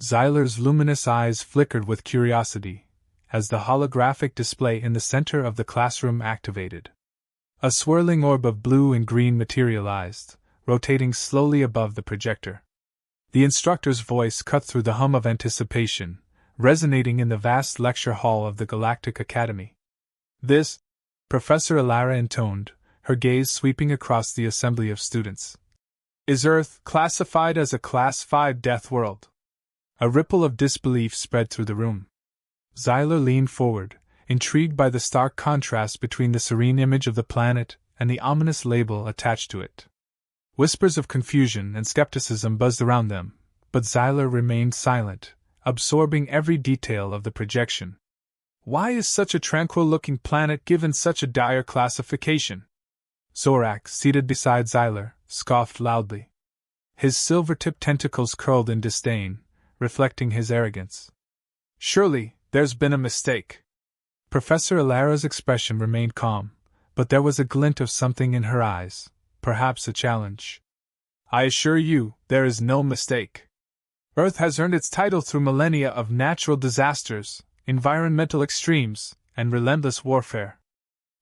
Xyler's luminous eyes flickered with curiosity as the holographic display in the center of the classroom activated. A swirling orb of blue and green materialized, rotating slowly above the projector. The instructor's voice cut through the hum of anticipation, resonating in the vast lecture hall of the Galactic Academy. "This," Professor Alara intoned, her gaze sweeping across the assembly of students, "is Earth classified as a Class 5 death world." A ripple of disbelief spread through the room. Xyler leaned forward, intrigued by the stark contrast between the serene image of the planet and the ominous label attached to it. Whispers of confusion and skepticism buzzed around them, but Xyler remained silent, absorbing every detail of the projection. Why is such a tranquil-looking planet given such a dire classification? Zorak, seated beside Xyler, scoffed loudly. His silver-tipped tentacles curled in disdain, reflecting his arrogance. "Surely, there's been a mistake." Professor Alara's expression remained calm, but there was a glint of something in her eyes, perhaps a challenge. "I assure you, there is no mistake. Earth has earned its title through millennia of natural disasters, environmental extremes, and relentless warfare.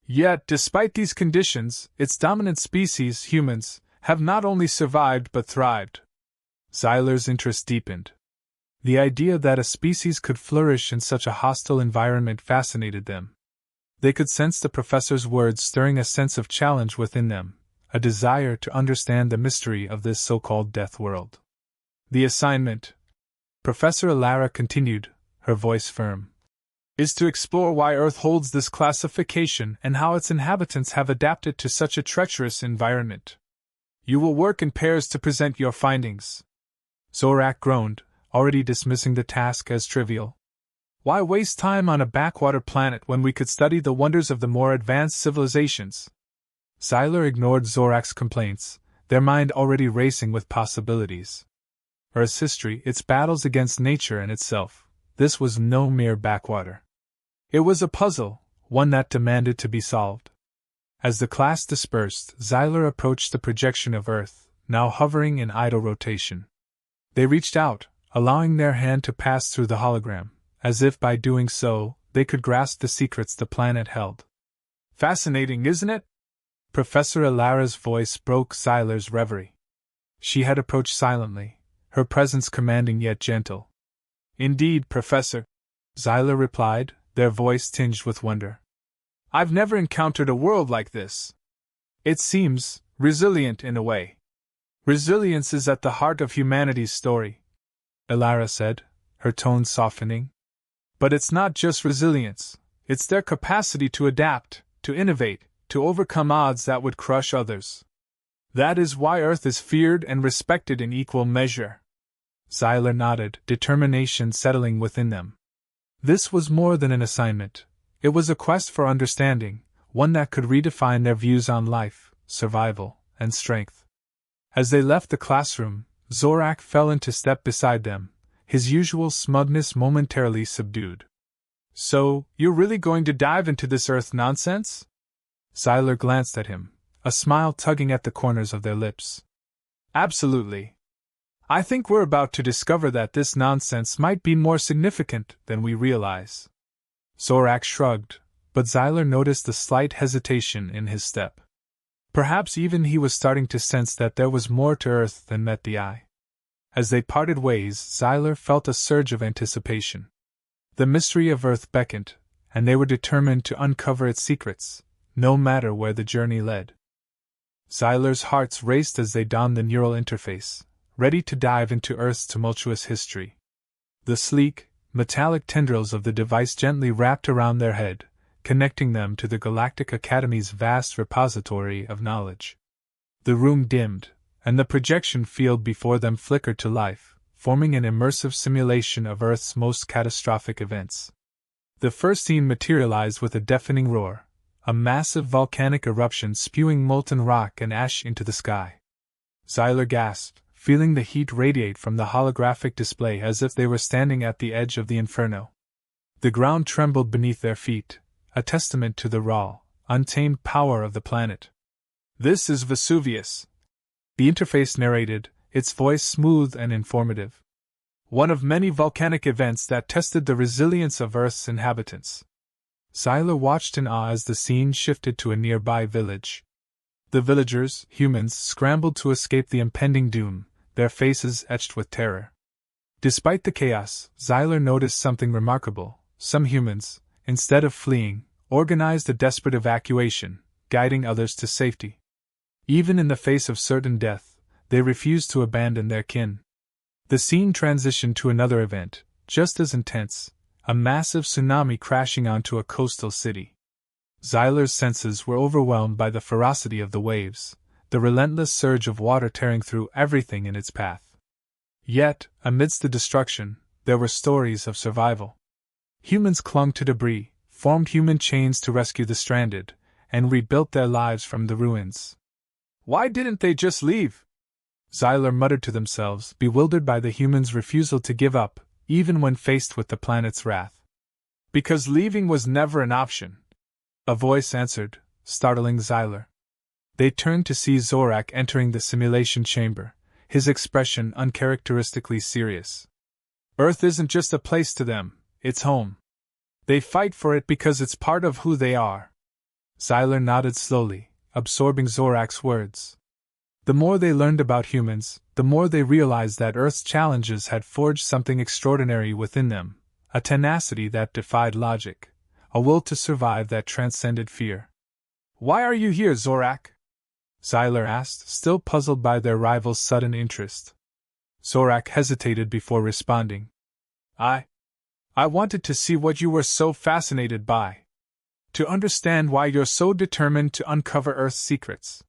Yet, despite these conditions, its dominant species, humans, have not only survived but thrived." Xyler's interest deepened. The idea that a species could flourish in such a hostile environment fascinated them. They could sense the professor's words stirring a sense of challenge within them, a desire to understand the mystery of this so-called death world. "The assignment," Professor Alara continued, her voice firm, "is to explore why Earth holds this classification and how its inhabitants have adapted to such a treacherous environment. You will work in pairs to present your findings." Zorak groaned, already dismissing the task as trivial. "Why waste time on a backwater planet when we could study the wonders of the more advanced civilizations?" Xyler ignored Zorak's complaints, their mind already racing with possibilities. Earth's history, its battles against nature and itself, this was no mere backwater. It was a puzzle, one that demanded to be solved. As the class dispersed, Xyler approached the projection of Earth, now hovering in idle rotation. They reached out, allowing their hand to pass through the hologram, as if by doing so, they could grasp the secrets the planet held. "Fascinating, isn't it?" Professor Alara's voice broke Xyler's reverie. She had approached silently, her presence commanding yet gentle. "Indeed, Professor," Xyler replied, their voice tinged with wonder. "I've never encountered a world like this. It seems resilient in a way." "Resilience is at the heart of humanity's story," Alara said, her tone softening. "But it's not just resilience, it's their capacity to adapt, to innovate, to overcome odds that would crush others. That is why Earth is feared and respected in equal measure." Xyler nodded, determination settling within them. This was more than an assignment. It was a quest for understanding, one that could redefine their views on life, survival, and strength. As they left the classroom, Zorak fell into step beside them, his usual smugness momentarily subdued. "So, you're really going to dive into this Earth nonsense?" Xyler glanced at him, a smile tugging at the corners of their lips. "Absolutely. I think we're about to discover that this nonsense might be more significant than we realize." Zorak shrugged, but Xyler noticed a slight hesitation in his step. Perhaps even he was starting to sense that there was more to Earth than met the eye. As they parted ways, Xyler felt a surge of anticipation. The mystery of Earth beckoned, and they were determined to uncover its secrets, no matter where the journey led. Xyler's hearts raced as they donned the neural interface, ready to dive into Earth's tumultuous history. The sleek, metallic tendrils of the device gently wrapped around their head, connecting them to the Galactic Academy's vast repository of knowledge. The room dimmed, and the projection field before them flickered to life, forming an immersive simulation of Earth's most catastrophic events. The first scene materialized with a deafening roar, a massive volcanic eruption spewing molten rock and ash into the sky. Xyler gasped, feeling the heat radiate from the holographic display as if they were standing at the edge of the inferno. The ground trembled beneath their feet, a testament to the raw, untamed power of the planet. "This is Vesuvius," the interface narrated, its voice smooth and informative. One of many volcanic events that tested the resilience of Earth's inhabitants. Xyler watched in awe as the scene shifted to a nearby village. The villagers, humans, scrambled to escape the impending doom, their faces etched with terror. Despite the chaos, Xyler noticed something remarkable. Some humans, instead of fleeing, organized a desperate evacuation, guiding others to safety. Even in the face of certain death, they refused to abandon their kin. The scene transitioned to another event, just as intense, a massive tsunami crashing onto a coastal city. Xyler's senses were overwhelmed by the ferocity of the waves, the relentless surge of water tearing through everything in its path. Yet, amidst the destruction, there were stories of survival. Humans clung to debris, formed human chains to rescue the stranded, and rebuilt their lives from the ruins. Why didn't they just leave? Xyler muttered to themselves, bewildered by the humans' refusal to give up, even when faced with the planet's wrath. Because leaving was never an option. A voice answered, startling Xyler. They turned to see Zorak entering the simulation chamber, his expression uncharacteristically serious. Earth isn't just a place to them, it's home. They fight for it because it's part of who they are. Xyler nodded slowly, absorbing Zorak's words. The more they learned about humans, the more they realized that Earth's challenges had forged something extraordinary within them, a tenacity that defied logic, a will to survive that transcended fear. Why are you here, Zorak? Xyler asked, still puzzled by their rival's sudden interest. Zorak hesitated before responding. I wanted to see what you were so fascinated by. To understand why you're so determined to uncover Earth's secrets.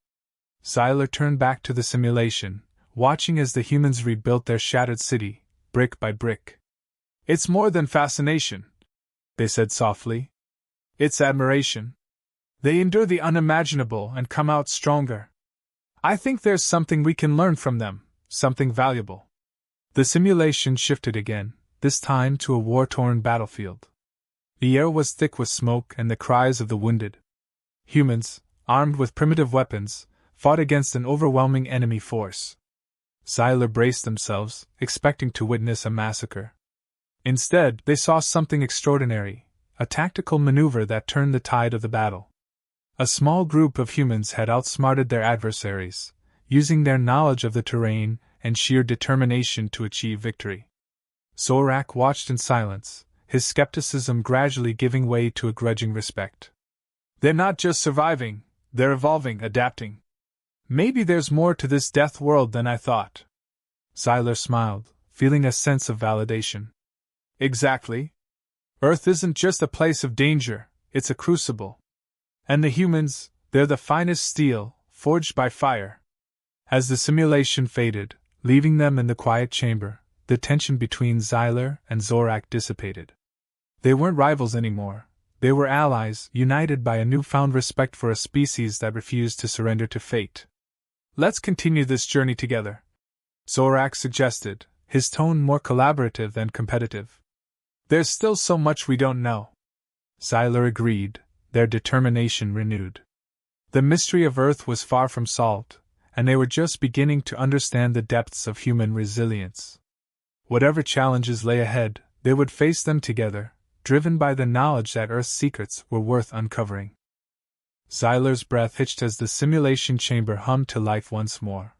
Xyler turned back to the simulation, watching as the humans rebuilt their shattered city, brick by brick. It's more than fascination, they said softly. It's admiration. They endure the unimaginable and come out stronger. I think there's something we can learn from them, something valuable. The simulation shifted again, this time to a war-torn battlefield. The air was thick with smoke and the cries of the wounded. Humans, armed with primitive weapons, fought against an overwhelming enemy force. Xyler braced themselves, expecting to witness a massacre. Instead, they saw something extraordinary, a tactical maneuver that turned the tide of the battle. A small group of humans had outsmarted their adversaries, using their knowledge of the terrain and sheer determination to achieve victory. Zorak watched in silence, his skepticism gradually giving way to a grudging respect. They're not just surviving, they're evolving, adapting. Maybe there's more to this death world than I thought. Xyler smiled, feeling a sense of validation. Exactly. Earth isn't just a place of danger, it's a crucible. And the humans, they're the finest steel, forged by fire. As the simulation faded, leaving them in the quiet chamber, the tension between Xyler and Zorak dissipated. They weren't rivals anymore. They were allies, united by a newfound respect for a species that refused to surrender to fate. Let's continue this journey together, Zorak suggested, his tone more collaborative than competitive. There's still so much we don't know. Xyler agreed, their determination renewed. The mystery of Earth was far from solved, and they were just beginning to understand the depths of human resilience. Whatever challenges lay ahead, they would face them together, driven by the knowledge that Earth's secrets were worth uncovering. Xyler's breath hitched as the simulation chamber hummed to life once more.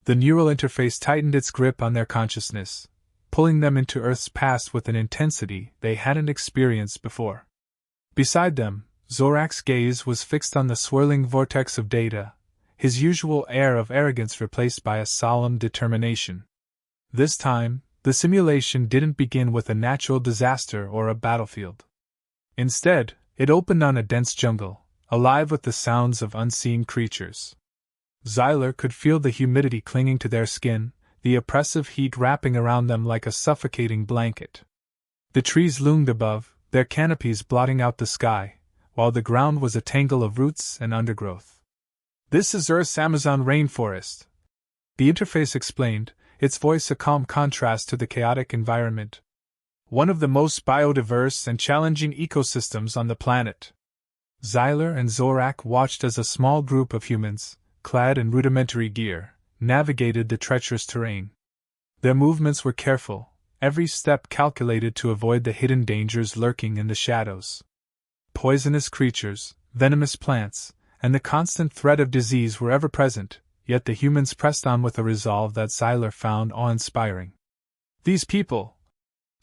The neural interface tightened its grip on their consciousness, pulling them into Earth's past with an intensity they hadn't experienced before. Beside them, Zorak's gaze was fixed on the swirling vortex of data, his usual air of arrogance replaced by a solemn determination. This time, the simulation didn't begin with a natural disaster or a battlefield. Instead, it opened on a dense jungle, alive with the sounds of unseen creatures. Xyler could feel the humidity clinging to their skin, the oppressive heat wrapping around them like a suffocating blanket. The trees loomed above, their canopies blotting out the sky, while the ground was a tangle of roots and undergrowth. This is Earth's Amazon rainforest, the interface explained, its voice a calm contrast to the chaotic environment. One of the most biodiverse and challenging ecosystems on the planet. Xyler and Zorak watched as a small group of humans, clad in rudimentary gear, navigated the treacherous terrain. Their movements were careful, every step calculated to avoid the hidden dangers lurking in the shadows. Poisonous creatures, venomous plants, and the constant threat of disease were ever present, yet the humans pressed on with a resolve that Xyler found awe-inspiring. "These people,"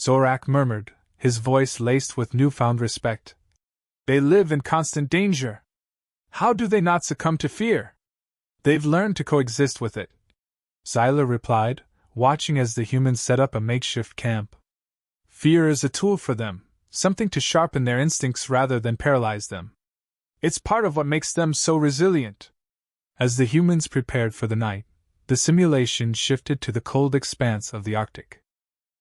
Zorak murmured, his voice laced with newfound respect. "They live in constant danger. How do they not succumb to fear?" "They've learned to coexist with it," Xyler replied, watching as the humans set up a makeshift camp. "Fear is a tool for them, something to sharpen their instincts rather than paralyze them. It's part of what makes them so resilient." As the humans prepared for the night, the simulation shifted to the cold expanse of the Arctic.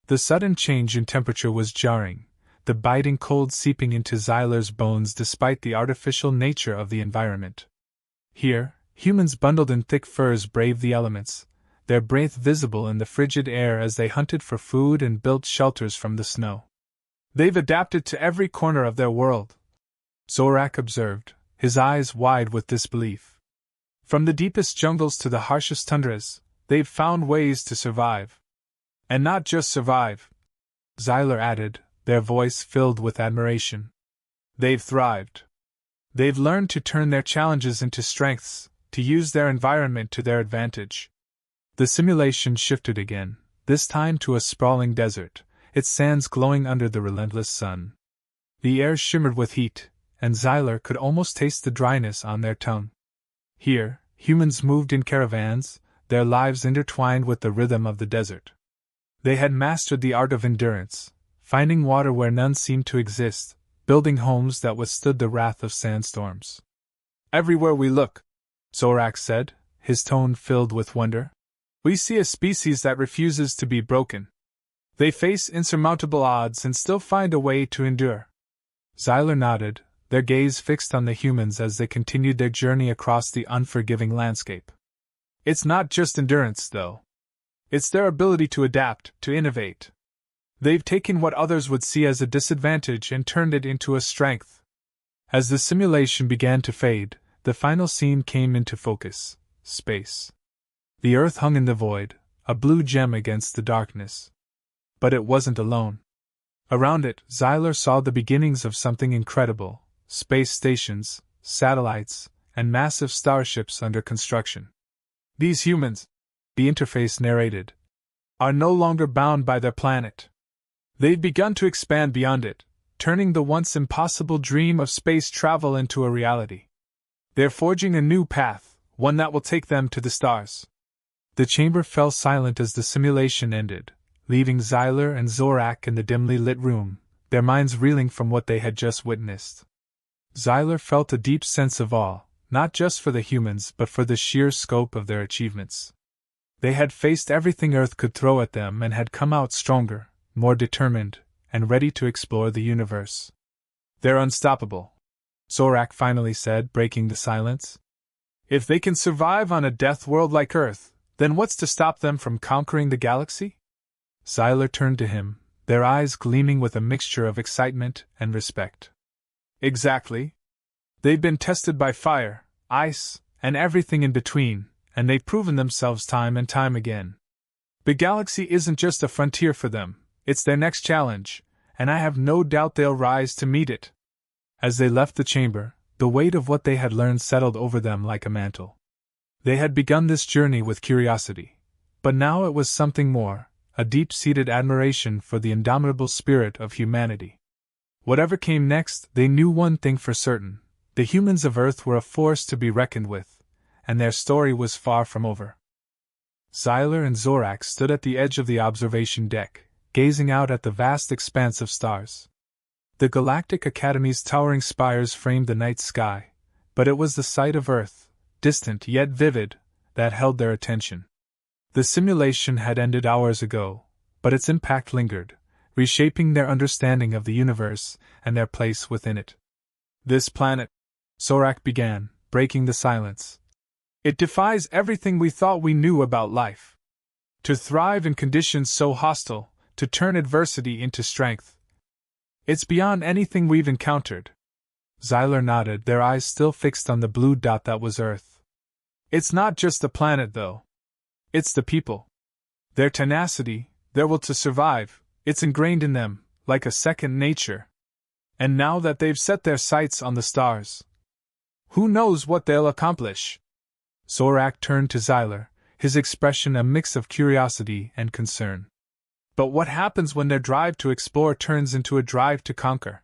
The sudden change in temperature was jarring, the biting cold seeping into Xyler's bones despite the artificial nature of the environment. Here, humans bundled in thick furs braved the elements, their breath visible in the frigid air as they hunted for food and built shelters from the snow. "They've adapted to every corner of their world," Zorak observed, his eyes wide with disbelief. "From the deepest jungles to the harshest tundras, they've found ways to survive. And not just survive," Xyler added, their voice filled with admiration. "They've thrived. They've learned to turn their challenges into strengths, to use their environment to their advantage." The simulation shifted again, this time to a sprawling desert, its sands glowing under the relentless sun. The air shimmered with heat, and Xyler could almost taste the dryness on their tongue. Here, humans moved in caravans, their lives intertwined with the rhythm of the desert. They had mastered the art of endurance, finding water where none seemed to exist, building homes that withstood the wrath of sandstorms. "Everywhere we look," Zorak said, his tone filled with wonder, "we see a species that refuses to be broken. They face insurmountable odds and still find a way to endure." Xyler nodded, their gaze fixed on the humans as they continued their journey across the unforgiving landscape. "It's not just endurance, though. It's their ability to adapt, to innovate. They've taken what others would see as a disadvantage and turned it into a strength." As the simulation began to fade, the final scene came into focus: space. The Earth hung in the void, a blue gem against the darkness. But it wasn't alone. Around it, Xyler saw the beginnings of something incredible: space stations, satellites, and massive starships under construction. "These humans," the interface narrated, "are no longer bound by their planet. They've begun to expand beyond it, turning the once impossible dream of space travel into a reality. They're forging a new path, one that will take them to the stars." The chamber fell silent as the simulation ended, leaving Xyler and Zorak in the dimly lit room, their minds reeling from what they had just witnessed. Xyler felt a deep sense of awe, not just for the humans but for the sheer scope of their achievements. They had faced everything Earth could throw at them and had come out stronger, more determined, and ready to explore the universe. "They're unstoppable," Zorak finally said, breaking the silence. "If they can survive on a death world like Earth, then what's to stop them from conquering the galaxy?" Xyler turned to him, their eyes gleaming with a mixture of excitement and respect. "Exactly. They've been tested by fire, ice, and everything in between, and they've proven themselves time and time again. The galaxy isn't just a frontier for them, it's their next challenge, and I have no doubt they'll rise to meet it." As they left the chamber, the weight of what they had learned settled over them like a mantle. They had begun this journey with curiosity, but now it was something more, a deep-seated admiration for the indomitable spirit of humanity. Whatever came next, they knew one thing for certain: the humans of Earth were a force to be reckoned with, and their story was far from over. Xyler and Zorak stood at the edge of the observation deck, gazing out at the vast expanse of stars. The Galactic Academy's towering spires framed the night sky, but it was the sight of Earth, distant yet vivid, that held their attention. The simulation had ended hours ago, but its impact lingered, reshaping their understanding of the universe and their place within it. "This planet," Zorak began, breaking the silence, "it defies everything we thought we knew about life. To thrive in conditions so hostile, to turn adversity into strength. It's beyond anything we've encountered." Xyler nodded, their eyes still fixed on the blue dot that was Earth. "It's not just the planet, though. It's the people. Their tenacity, their will to survive, It's ingrained in them, like a second nature. And now that they've set their sights on the stars, who knows what they'll accomplish? Zorak turned to Xyler, his expression a mix of curiosity and concern. But what happens when their drive to explore turns into a drive to conquer?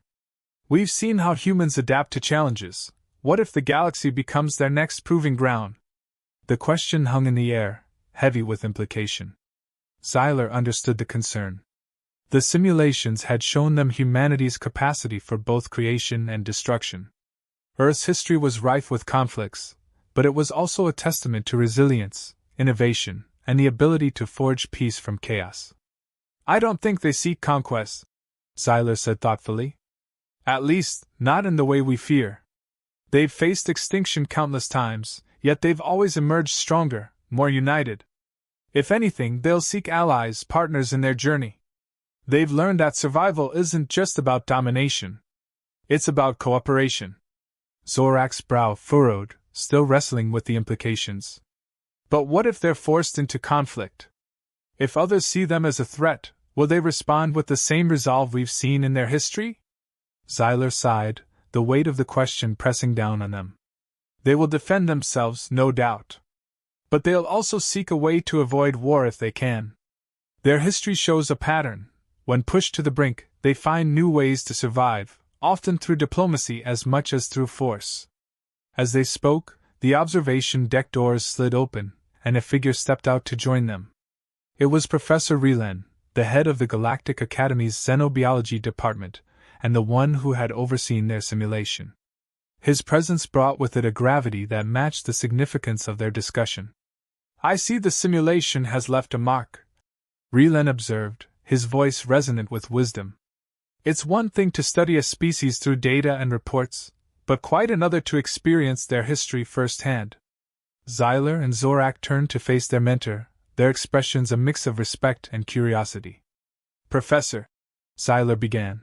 We've seen how humans adapt to challenges. What if the galaxy becomes their next proving ground? The question hung in the air, heavy with implication. Xyler understood the concern. The simulations had shown them humanity's capacity for both creation and destruction. Earth's history was rife with conflicts, but it was also a testament to resilience, innovation, and the ability to forge peace from chaos. I don't think they seek conquest, Xyler said thoughtfully. At least, not in the way we fear. They've faced extinction countless times, yet they've always emerged stronger, more united. If anything, they'll seek allies, partners in their journey. They've learned that survival isn't just about domination. It's about cooperation. Zorak's brow furrowed, still wrestling with the implications. But what if they're forced into conflict? If others see them as a threat, will they respond with the same resolve we've seen in their history? Xyler sighed, the weight of the question pressing down on them. They will defend themselves, no doubt. But they'll also seek a way to avoid war if they can. Their history shows a pattern. When pushed to the brink, they find new ways to survive, often through diplomacy as much as through force. As they spoke, the observation deck doors slid open, and a figure stepped out to join them. It was Professor Relan, the head of the Galactic Academy's Xenobiology department, and the one who had overseen their simulation. His presence brought with it a gravity that matched the significance of their discussion. I see the simulation has left a mark, Relan observed, his voice resonant with wisdom. It's one thing to study a species through data and reports, but quite another to experience their history firsthand. Xyler and Zorak turned to face their mentor, their expressions a mix of respect and curiosity. Professor, Xyler began,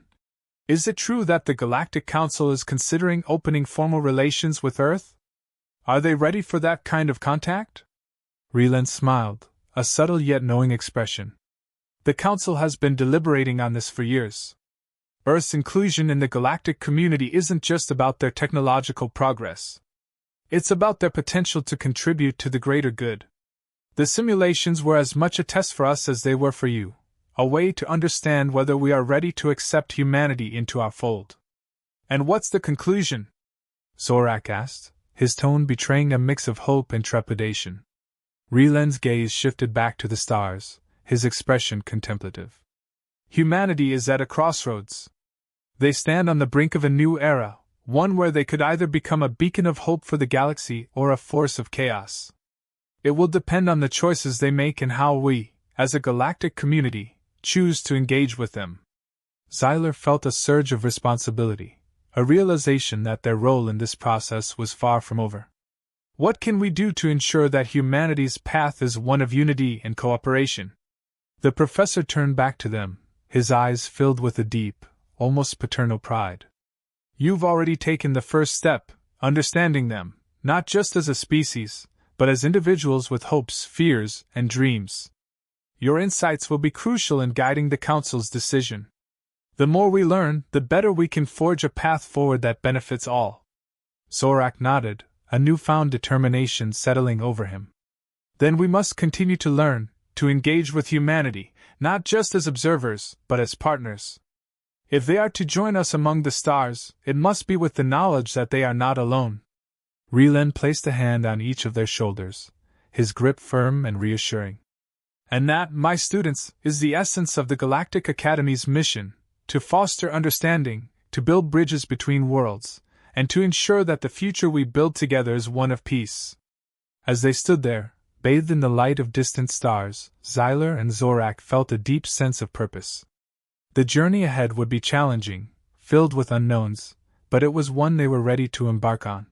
is it true that the Galactic Council is considering opening formal relations with Earth? Are they ready for that kind of contact? Relan smiled, a subtle yet knowing expression. The Council has been deliberating on this for years. Earth's inclusion in the galactic community isn't just about their technological progress. It's about their potential to contribute to the greater good. The simulations were as much a test for us as they were for you, a way to understand whether we are ready to accept humanity into our fold. And what's the conclusion? Zorak asked, his tone betraying a mix of hope and trepidation. Relan's gaze shifted back to the stars, his expression contemplative. Humanity is at a crossroads. They stand on the brink of a new era, one where they could either become a beacon of hope for the galaxy or a force of chaos. It will depend on the choices they make and how we, as a galactic community, choose to engage with them. Xyler felt a surge of responsibility, a realization that their role in this process was far from over. What can we do to ensure that humanity's path is one of unity and cooperation? The professor turned back to them, his eyes filled with a deep, almost paternal pride. You've already taken the first step, understanding them, not just as a species, but as individuals with hopes, fears, and dreams. Your insights will be crucial in guiding the Council's decision. The more we learn, the better we can forge a path forward that benefits all. Zorak nodded, a newfound determination settling over him. Then we must continue to learn, to engage with humanity, not just as observers, but as partners. If they are to join us among the stars, it must be with the knowledge that they are not alone. Relan placed a hand on each of their shoulders, his grip firm and reassuring. And that, my students, is the essence of the Galactic Academy's mission, to foster understanding, to build bridges between worlds, and to ensure that the future we build together is one of peace. As they stood there, bathed in the light of distant stars, Xyler and Zorak felt a deep sense of purpose. The journey ahead would be challenging, filled with unknowns, but it was one they were ready to embark on.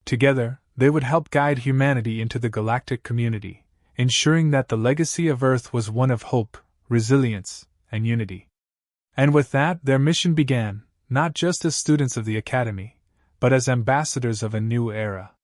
Together, they would help guide humanity into the galactic community, ensuring that the legacy of Earth was one of hope, resilience, and unity. And with that, their mission began, not just as students of the Academy, but as ambassadors of a new era.